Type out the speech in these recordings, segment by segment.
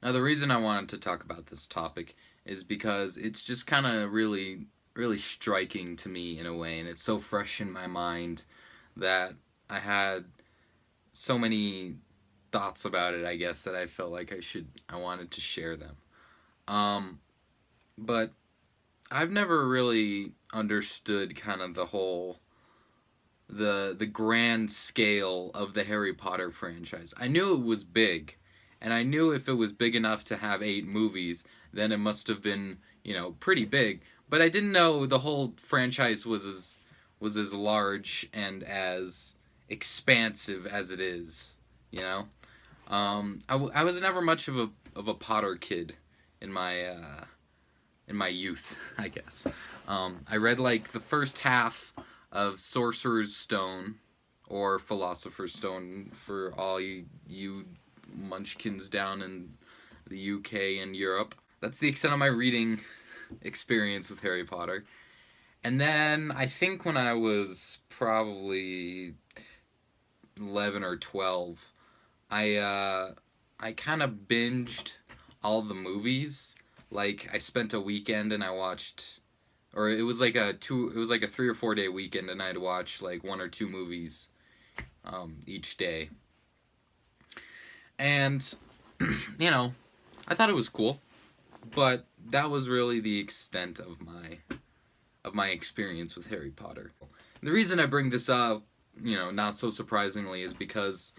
Now, the reason I wanted to talk about this topic is because it's just kind of really striking to me in a way, and it's so fresh in my mind that I had so many thoughts about it, I guess, that I felt like I wanted to share them. Um, but I've never really understood kind of the grand scale of the Harry Potter franchise. I knew it was big, and I knew if it was big enough to have 8 movies, then it must have been, pretty big. But I didn't know the whole franchise was as large and as expansive as it is. You know, I was never much of a Potter kid in my youth, I guess. I read like the first half of Sorcerer's Stone, or Philosopher's Stone for all you munchkins down in the UK and Europe. That's the extent of my reading experience with Harry Potter. And then I think when I was probably 11 or 12, I kind of binged all the movies. Like I spent a weekend and I watched, or it was like it was like a 3 or 4 day weekend, and I'd watch like 1 or 2 movies each day. And you know, I thought it was cool, but that was really the extent of my experience with Harry Potter. The reason I bring this up, not so surprisingly, is because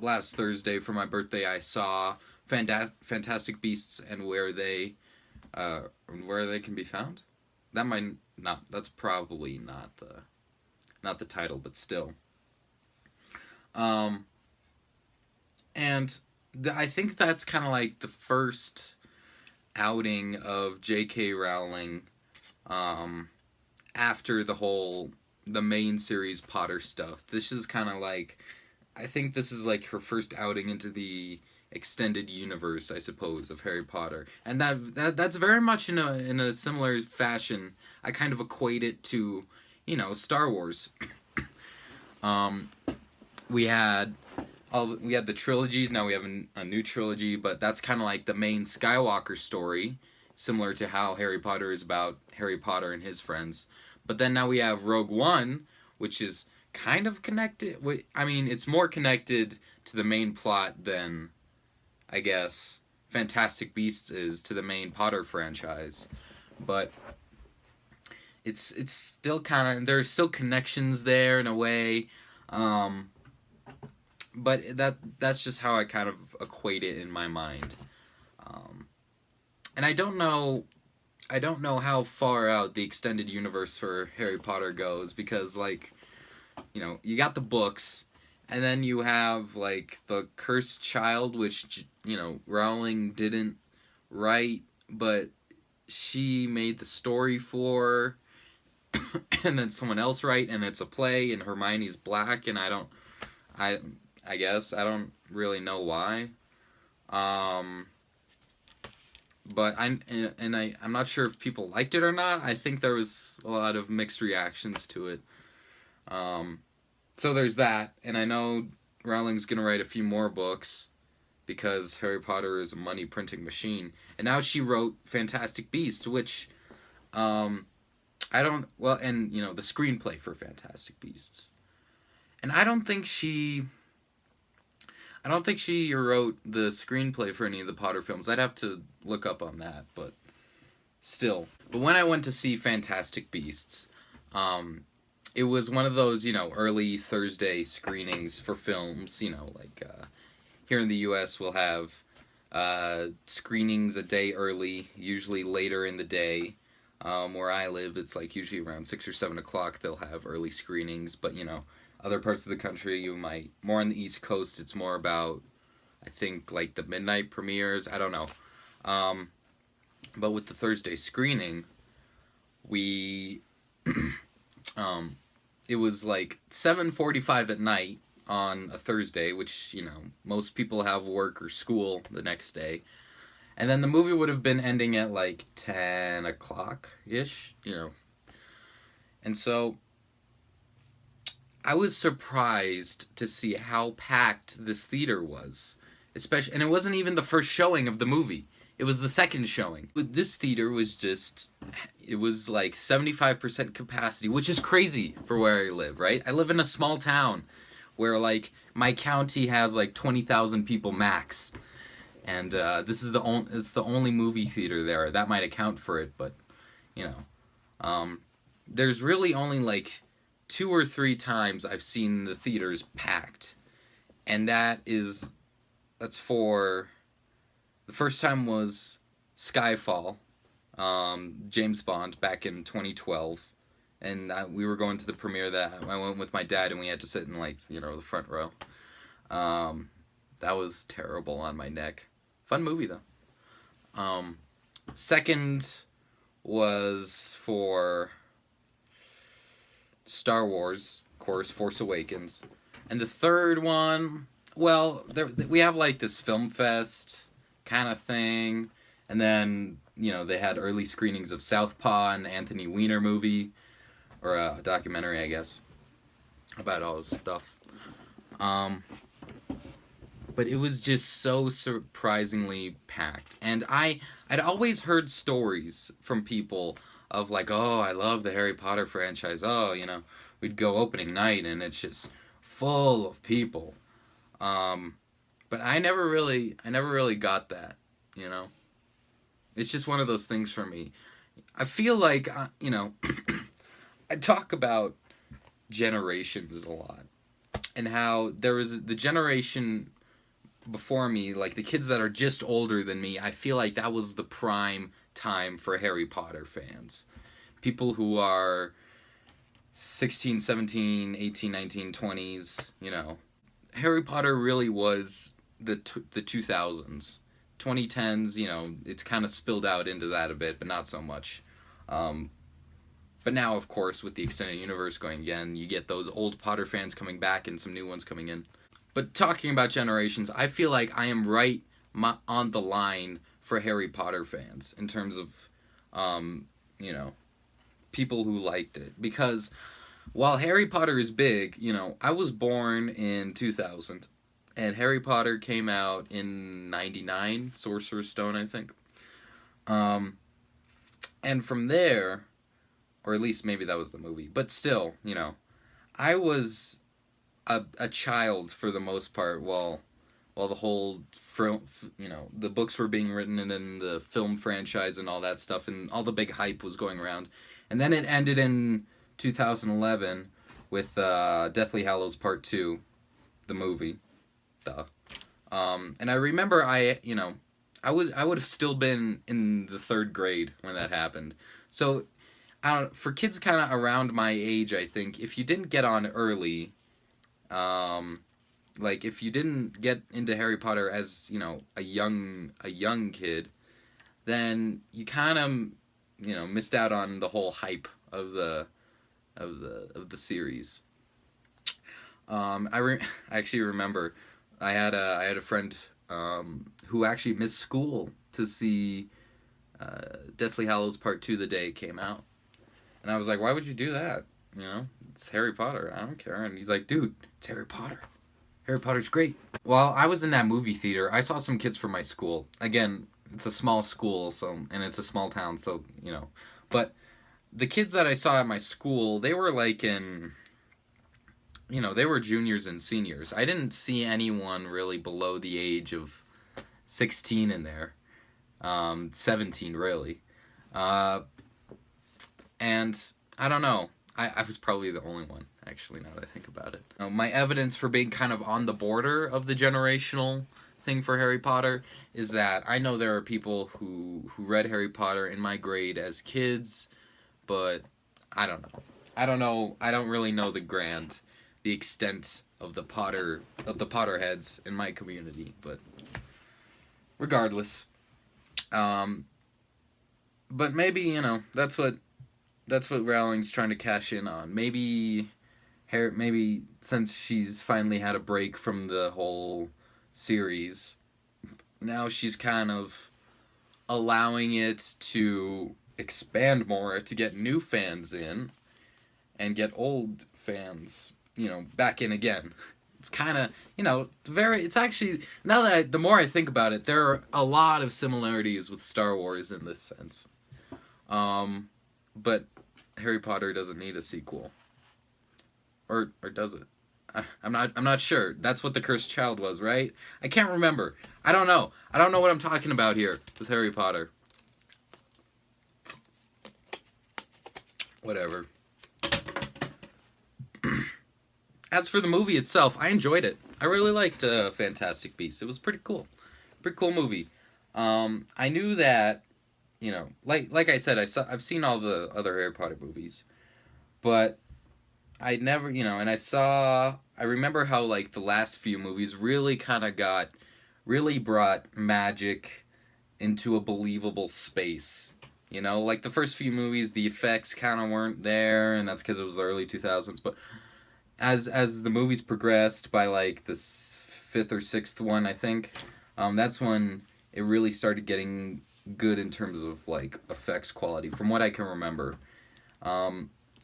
last Thursday for my birthday I saw Fantastic Beasts and where they can be found. That might not. That's probably not the title, but still. Um, and I think that's kind of like the first outing of J.K. Rowling um, after the main series Potter stuff. This is kind of like, I think this is like her first outing into the extended universe, I suppose, of Harry Potter, and that's very much in a similar fashion. I kind of equate it to, Star Wars. Um, we had we had the trilogies. Now we have a new trilogy, but that's kind of like the main Skywalker story, similar to how Harry Potter is about Harry Potter and his friends. But then now we have Rogue One, which is kind of connected. I mean, it's more connected to the main plot than, I guess, Fantastic Beasts is to the main Potter franchise. But it's still kind of, there's still connections there in a way. Um, but that's just how I kind of equate it in my mind. Um, and I don't know how far out the extended universe for Harry Potter goes, because like, you got the books, and then you have like the Cursed Child, which Rowling didn't write, but she made the story for, and then someone else write, and it's a play, and Hermione's black, and I I guess I don't really know why. Um, but I'm not sure if people liked it or not. I think there was a lot of mixed reactions to it. Um, so there's that, and I know Rowling's gonna write a few more books because Harry Potter is a money printing machine. And now she wrote Fantastic Beasts, which um, I don't, well, and the screenplay for Fantastic Beasts, and I don't think she wrote the screenplay for any of the Potter films. I'd have to look up on that, but still. But when I went to see Fantastic Beasts, it was one of those, early Thursday screenings for films. Like here in the U.S. we'll have screenings a day early, usually later in the day. Where I live, it's like usually around 6 or 7 o'clock they'll have early screenings, but other parts of the country, you might, more on the East Coast, it's more about, I think, like the midnight premieres. I don't know. Um, but with the Thursday screening, we, it was like 7:45 at night on a Thursday, which, most people have work or school the next day. And then the movie would have been ending at like 10 o'clock ish, And so I was surprised to see how packed this theater was, especially, and it wasn't even the first showing of the movie. It was the second showing. This theater was just, it was like 75% capacity, which is crazy for where I live, right? I live in a small town where like my county has like 20,000 people max. And this is it's the only movie theater there. That might account for it, but you know, there's really only like 2 or 3 times I've seen the theaters packed, and that's for the first time was Skyfall, James Bond back in 2012, and we were going to the premiere of that. I went with my dad, and we had to sit in like the front row. That was terrible on my neck. Fun movie though. Second was for Star Wars, of course, Force Awakens. And the third one, well, we have like this film fest kind of thing. And then, they had early screenings of Southpaw and the Anthony Weiner movie, or a documentary, I guess, about all this stuff. But it was just so surprisingly packed. And I'd always heard stories from people of like, oh, I love the Harry Potter franchise. Oh, we'd go opening night and it's just full of people. But I never really got that, It's just one of those things for me. I feel like, I talk about generations a lot. And how there was the generation before me, like the kids that are just older than me, I feel like that was the prime time for Harry Potter fans. People who are 16, 17, 18, 19, 20s, Harry Potter really was the 2000s. 2010s, it's kind of spilled out into that a bit, but not so much. But now, of course, with the extended universe going again, you get those old Potter fans coming back and some new ones coming in. But talking about generations, I feel like I am right on the line for Harry Potter fans in terms of, people who liked it. Because while Harry Potter is big, I was born in 2000. And Harry Potter came out in 99, Sorcerer's Stone, I think. And from there, or at least maybe that was the movie, but still, I was a child for the most part while the whole the books were being written and then the film franchise and all that stuff and all the big hype was going around. And then it ended in 2011 with Deathly Hallows Part 2, the movie. And I remember I would have still been in the 3rd grade when that happened. So for kids kind of around my age, I think if you didn't get on early, like if you didn't get into Harry Potter as a young kid, then you kind of missed out on the whole hype of the series. I actually remember I had a friend who actually missed school to see Deathly Hallows Part 2 the day it came out. And I was like, why would you do that? It's Harry Potter. I don't care. And he's like, dude, it's Harry Potter. Harry Potter's great. While I was in that movie theater, I saw some kids from my school. Again, it's a small school, and it's a small town, so, But the kids that I saw at my school, they were like in, they were juniors and seniors. I didn't see anyone really below the age of 16 in there. 17, really. And I don't know. I was probably the only one, actually, now that I think about it. My evidence for being kind of on the border of the generational thing for Harry Potter is that I know there are people who read Harry Potter in my grade as kids, but I don't know. I don't really know the extent of the Potterheads in my community, but regardless. But maybe, that's what Rowling's trying to cash in on. Maybe since she's finally had a break from the whole series, now she's kind of allowing it to expand more, to get new fans in, and get old fans, back in again. It's kind of, very. It's actually, now that the more I think about it, there are a lot of similarities with Star Wars in this sense. Um, but Harry Potter doesn't need a sequel, or does it? I'm not sure. That's what the Cursed Child was, right? I can't remember. I don't know. I don't know what I'm talking about here with Harry Potter. Whatever. As for the movie itself, I enjoyed it. I really liked Fantastic Beasts. It was pretty cool. Pretty cool movie. I knew that, like I said, I've seen all the other Harry Potter movies, but I never, and I remember how like the last few movies really brought magic into a believable space. Like the first few movies, the effects kind of weren't there, and that's because it was the early 2000s. But as the movies progressed, by like the fifth or sixth one, I think, that's when it really started getting good in terms of like effects quality, from what I can remember.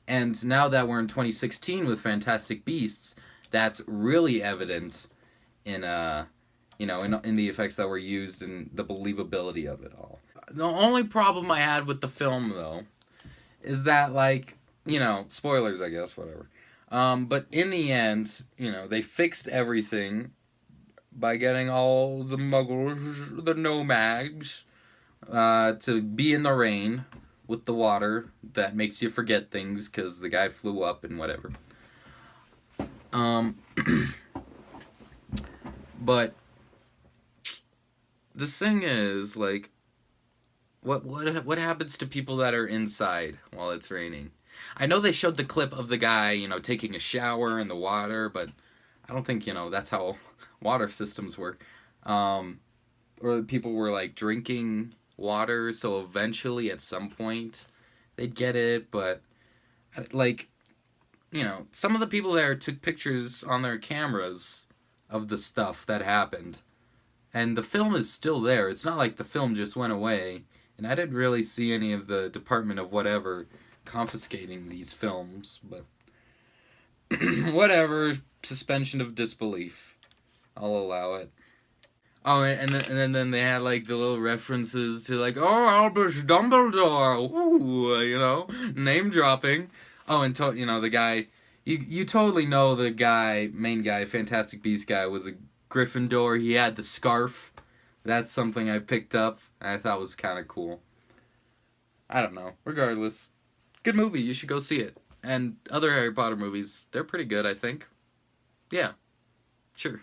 And now that we're in 2016 with Fantastic Beasts, that's really evident in in the effects that were used and the believability of it all. The only problem I had with the film, though, is that, like, spoilers, I guess, whatever. But in the end, they fixed everything by getting all the muggles, the nomads, to be in the rain with the water that makes you forget things because the guy flew up and whatever. Um, but the thing is, like, what happens to people that are inside while it's raining? I know they showed the clip of the guy, taking a shower in the water, but I don't think, that's how water systems work. Or people were like drinking water, so eventually at some point they'd get it, but like, some of the people there took pictures on their cameras of the stuff that happened. And the film is still there. It's not like the film just went away. And I didn't really see any of the Department of whatever confiscating these films, but whatever, suspension of disbelief. I'll allow it. Oh, and then they had like the little references to like, oh, Albus Dumbledore, ooh, name dropping. Oh, and the guy, you totally know the guy, main guy, Fantastic Beast guy, was a Gryffindor. He had the scarf. That's something I picked up and I thought was kind of cool. I don't know. Regardless, good movie. You should go see it. And other Harry Potter movies, they're pretty good, I think. Yeah, sure.